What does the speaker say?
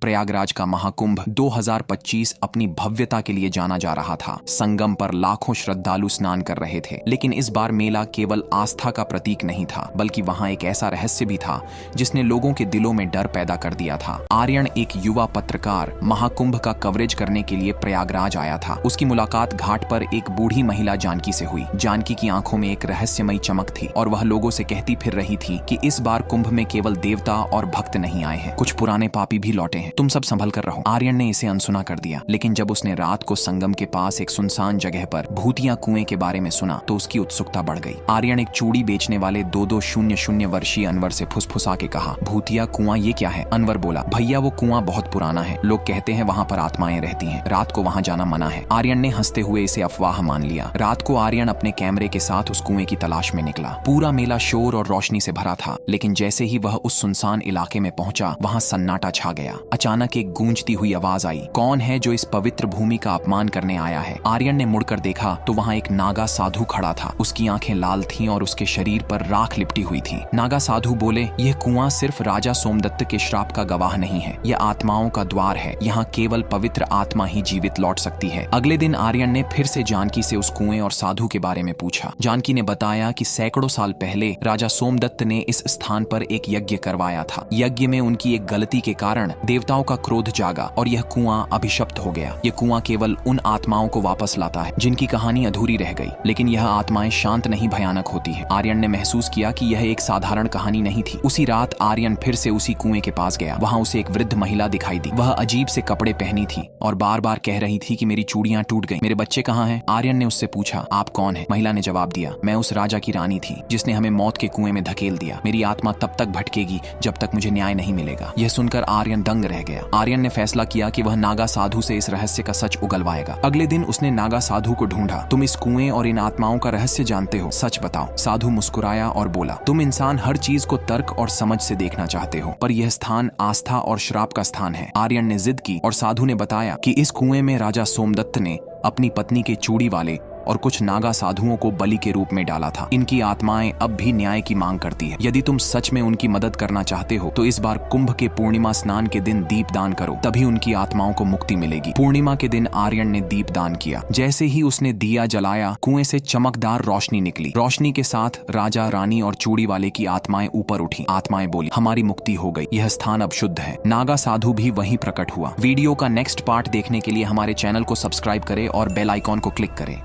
प्रयागराज का महाकुंभ 2025 अपनी भव्यता के लिए जाना जा रहा था। संगम पर लाखों श्रद्धालु स्नान कर रहे थे, लेकिन इस बार मेला केवल आस्था का प्रतीक नहीं था, बल्कि वहां एक ऐसा रहस्य भी था जिसने लोगों के दिलों में डर पैदा कर दिया था। आर्यन, एक युवा पत्रकार, महाकुंभ का कवरेज करने के लिए प्रयागराज आया था। उसकी मुलाकात घाट पर एक बूढ़ी महिला जानकी से हुई। जानकी की आंखों में एक रहस्यमयी चमक थी और वह लोगों से कहती फिर रही थी कि इस बार कुंभ में केवल देवता और भक्त नहीं आए हैं, कुछ पुराने पापी भी लौटे हैं। तुम सब संभल कर रहो। आर्यन ने इसे अनसुना कर दिया, लेकिन जब उसने रात को संगम के पास एक सुनसान जगह पर भूतिया कुएं के बारे में सुना तो उसकी उत्सुकता बढ़ गई। आर्यन एक चूड़ी बेचने वाले 2200 वर्षीय अनवर से फुसफुसा के कहा, भूतिया कुआं ये क्या है? अनवर बोला, भैया वो कुआं बहुत पुराना है, लोग कहते हैं वहां पर आत्माएं रहती हैं, रात को वहां जाना मना है। आर्यन ने हंसते हुए इसे अफवाह मान लिया। रात को आर्यन अपने कैमरे के साथ उस कुएं की तलाश में निकला। पूरा मेला शोर और रोशनी से भरा था, लेकिन जैसे ही वह उस सुनसान इलाके में पहुंचा, वहां सन्नाटा छा गया। अचानक एक गूंजती हुई आवाज आई, कौन है जो इस पवित्र भूमि का अपमान करने आया है? आर्यन ने मुड़कर देखा तो वहां एक नागा साधु खड़ा था। उसकी आंखें लाल थीं और उसके शरीर पर राख लिपटी हुई थी। नागा साधु बोले, यह कुआं सिर्फ राजा सोमदत्त के श्राप का गवाह नहीं है, यह आत्माओं का द्वार है। यहाँ केवल पवित्र आत्मा ही जीवित लौट सकती है। अगले दिन आर्यन ने फिर से जानकी से उस कुएं और साधु के बारे में पूछा। जानकी ने बताया कि सैकड़ों साल पहले राजा सोमदत्त ने इस स्थान पर एक यज्ञ करवाया था। यज्ञ में उनकी एक गलती के कारण देवताओं का क्रोध जागा और यह कुआं अभिशप्त हो गया। यह कुआं केवल उन आत्माओं को वापस लाता है जिनकी कहानी अधूरी रह गई, लेकिन यह आत्माएं शांत नहीं, भयानक होती है। आर्यन ने महसूस किया कि यह एक साधारण कहानी नहीं थी। उसी रात आर्यन फिर से उसी कुएं के पास गया। वहां उसे एक वृद्ध महिला दिखाई दी। वह अजीब से कपड़े पहनी थी और बार बार कह रही थी कि मेरी चूड़ियां टूट गई, मेरे बच्चे कहाँ हैं? आर्यन ने उससे पूछा, आप कौन है? महिला ने जवाब दिया, मैं उस राजा की रानी थी जिसने हमें मौत के कुएं में धकेल दिया। मेरी आत्मा तब तक भटकेगी जब तक मुझे न्याय नहीं मिलेगा। यह सुनकर आर्यन दंग रह गया। आर्यन ने फैसला किया कि वह नागा साधु से इस रहस्य का सच उगलवाएगा। अगले दिन उसने नागा साधु को ढूंढा। तुम इस कुएं और इन आत्माओं का रहस्य जानते हो, सच बताओ। साधु मुस्कुराया और बोला, तुम इंसान हर चीज को तर्क और समझ से देखना चाहते हो, पर यह स्थान आस्था और श्राप का स्थान है। आर्यन ने जिद की और साधु ने बताया कि इस कुएं में राजा सोमदत्त ने अपनी पत्नी के चूड़ी वाले और कुछ नागा साधुओं को बलि के रूप में डाला था। इनकी आत्माएं अब भी न्याय की मांग करती है। यदि तुम सच में उनकी मदद करना चाहते हो तो इस बार कुंभ के पूर्णिमा स्नान के दिन दीप दान करो, तभी उनकी आत्माओं को मुक्ति मिलेगी। पूर्णिमा के दिन आर्यन ने दीप दान किया। जैसे ही उसने दिया जलाया, कुएं से चमकदार रोशनी निकली। रोशनी के साथ राजा, रानी और चूड़ी वाले की आत्माएं ऊपर उठी। आत्माएं बोली, हमारी मुक्ति हो गई, यह स्थान अब शुद्ध है। नागा साधु भी वहीं प्रकट हुआ। वीडियो का नेक्स्ट पार्ट देखने के लिए हमारे चैनल को सब्सक्राइब करें और बेल आइकॉन को क्लिक करें।